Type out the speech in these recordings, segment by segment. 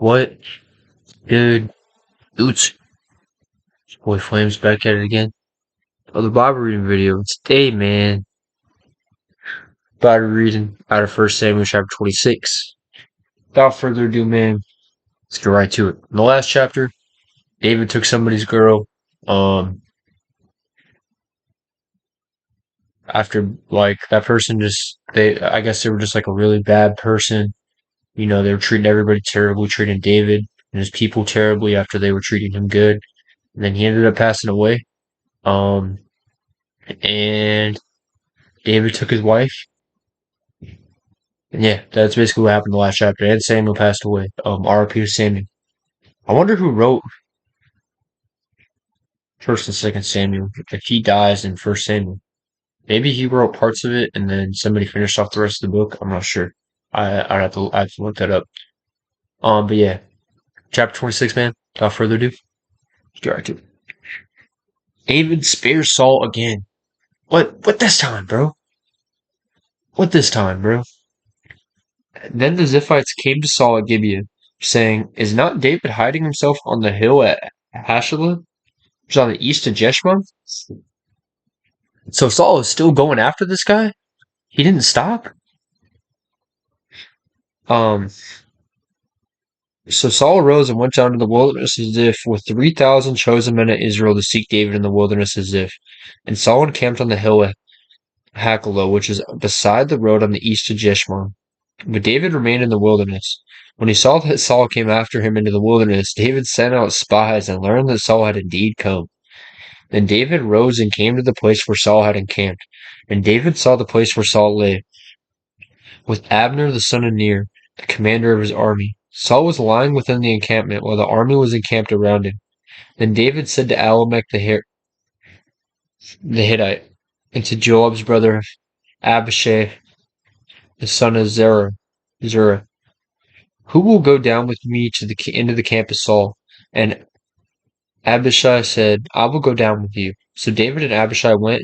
What? Dude, Oots. Boy Flames back at it again. Oh, the Bible reading video. Today, man. Bible reading out of 1 Samuel chapter 26. Without further ado, man, let's get right to it. In the last chapter, David took somebody's girl. After, like, that person I guess they were just like a really bad person. You know, they were treating everybody terribly, treating David and his people terribly after they were treating him good. And then he ended up passing away. Um, and David took his wife. And yeah, that's basically what happened in the last chapter. And Samuel passed away. R.I.P. to Samuel. I wonder who wrote First and Second Samuel. If he dies in First Samuel, maybe he wrote parts of it, and then somebody finished off the rest of the book. I'm not sure. I have to look that up. But yeah, chapter 26, man. Without further ado, let's get right to it. David spares Saul again. What this time, bro? What this time, bro? Then the Ziphites came to Saul at Gibeah, saying, "Is not David hiding himself on the hill at Hashelah, which is on the east of Jeshimon?" So Saul is still going after this guy? He didn't stop? Um, so Saul arose and went down to the wilderness of Ziph with 3,000 chosen men of Israel to seek David in the wilderness of Ziph. And Saul encamped on the hill at Hachilah, which is beside the road on the east of Jeshimon. But David remained in the wilderness. When he saw that Saul came after him into the wilderness, David sent out spies and learned that Saul had indeed come. Then David rose and came to the place where Saul had encamped. And David saw the place where Saul lay, with Abner the son of Ner, the commander of his army. Saul was lying within the encampment, while the army was encamped around him. Then David said to Ahimelech the Hittite, and to Joab's brother Abishai the son of Zerah, "Who will go down with me into the camp of Saul?" And Abishai said, "I will go down with you." So David and Abishai went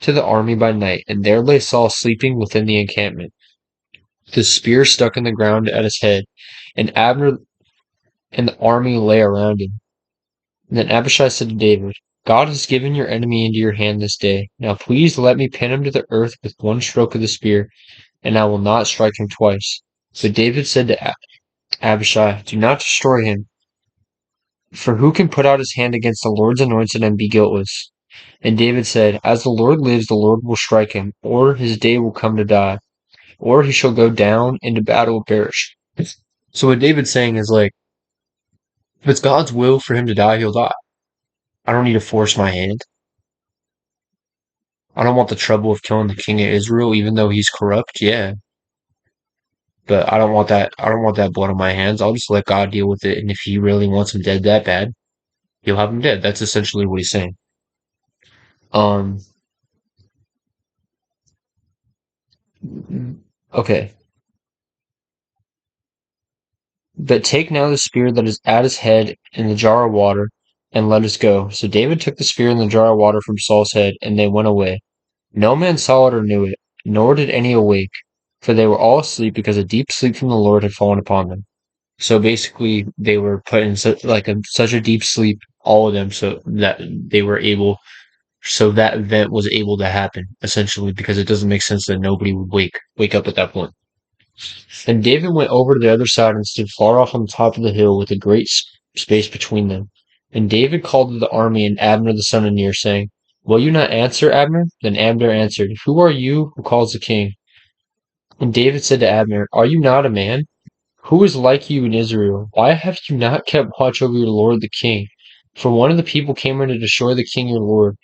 to the army by night, and there lay Saul sleeping within the encampment, with his spear stuck in the ground at his head, and Abner and the army lay around him. And then Abishai said to David, "God has given your enemy into your hand this day. Now please let me pin him to the earth with one stroke of the spear, and I will not strike him twice." So David said to Abishai, "Do not destroy him, for who can put out his hand against the Lord's anointed and be guiltless?" And David said, "As the Lord lives, the Lord will strike him, or his day will come to die, or he shall go down into battle and perish." So what David's saying is, like, if it's God's will for him to die, he'll die. I don't need to force my hand. I don't want the trouble of killing the king of Israel, even though he's corrupt, yeah. But I don't want that blood on my hands. I'll just let God deal with it, and if he really wants him dead that bad, he'll have him dead. That's essentially what he's saying. Um, okay. "But take now the spear that is at his head in the jar of water, and let us go." So David took the spear and the jar of water from Saul's head, and they went away. No man saw it or knew it, nor did any awake, for they were all asleep because a deep sleep from the Lord had fallen upon them. So basically, they were put in such a deep sleep, all of them, so that event was able to happen, essentially, because it doesn't make sense that nobody would wake up at that point. And David went over to the other side and stood far off on the top of the hill with a great space between them. And David called to the army and Abner the son of Ner, saying, "Will you not answer, Abner?" Then Abner answered, "Who are you who calls the king?" And David said to Abner, "Are you not a man? Who is like you in Israel? Why have you not kept watch over your lord the king? For one of the people came in to destroy the king your lord.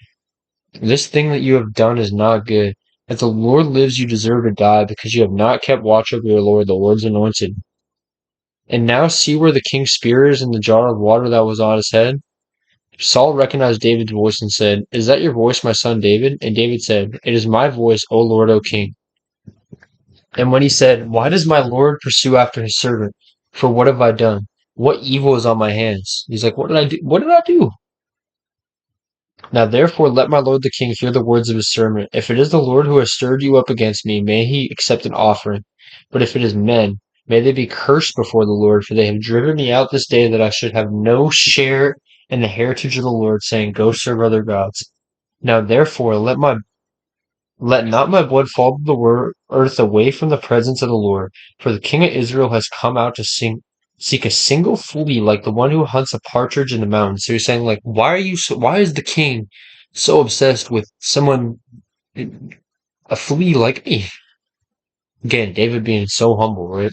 This thing that you have done is not good. If the Lord lives, you deserve to die, because you have not kept watch over your lord, the Lord's anointed. And now see where the king's spear is in the jar of water that was on his head." Saul recognized David's voice and said, "Is that your voice, my son David?" And David said, "It is my voice, O Lord, O king." And when he said, "Why does my lord pursue after his servant? For what have I done? What evil is on my hands?" He's like, "What did I do? What did I do?" "Now therefore let my lord the king hear the words of his servant. If it is the Lord who has stirred you up against me, may he accept an offering. But if it is men, May they be cursed before the Lord, for they have driven me out this day that I should have no share in the heritage of the Lord, saying, Go serve other gods. Now therefore let not my blood fall to the earth away from the presence of the Lord, for the king of Israel has come out to seek a single flea like the one who hunts a partridge in the mountains. So you're saying, like, why is the king so obsessed with someone, a flea like me? Again, David being so humble, right?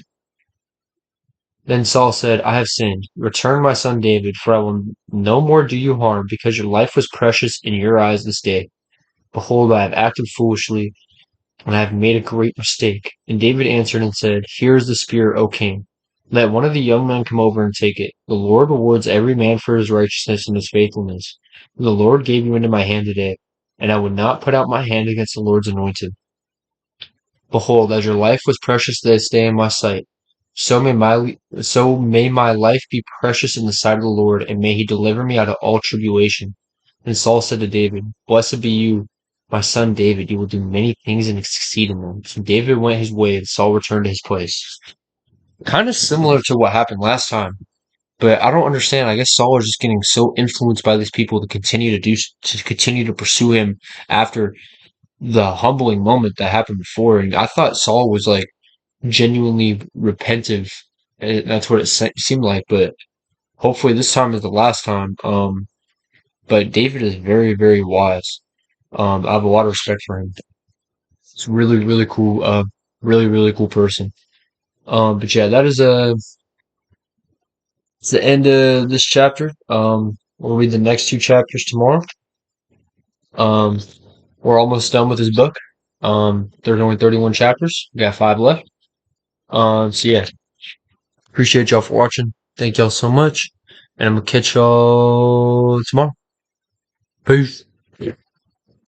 Then Saul said, I have sinned. Return my son David, for I will no more do you harm, because your life was precious in your eyes this day. Behold, I have acted foolishly, and I have made a great mistake. And David answered and said, Here is the spear, O king. Let one of the young men come over and take it. The Lord rewards every man for his righteousness and his faithfulness. The Lord gave you into my hand today, and I would not put out my hand against the Lord's anointed. Behold, as your life was precious this day in my sight, so may my life be precious in the sight of the Lord, and may he deliver me out of all tribulation. And Saul said to David, Blessed be you, my son David, you will do many things and succeed in them. So David went his way, and Saul returned to his place. Kind of similar to what happened last time, but I don't understand. I guess Saul is just getting so influenced by these people to continue to pursue him after the humbling moment that happened before. And I thought Saul was like genuinely repentive. And that's what it seemed like, but hopefully this time is the last time. But David is very, very wise. I have a lot of respect for him. It's really, really cool. Really, really cool person. But yeah, it's the end of this chapter. We'll read the next two chapters tomorrow. Um, we're almost done with this book. There's only 31 chapters. We got 5 left. So yeah, appreciate y'all for watching. Thank y'all so much. And I'm gonna catch y'all tomorrow. Peace.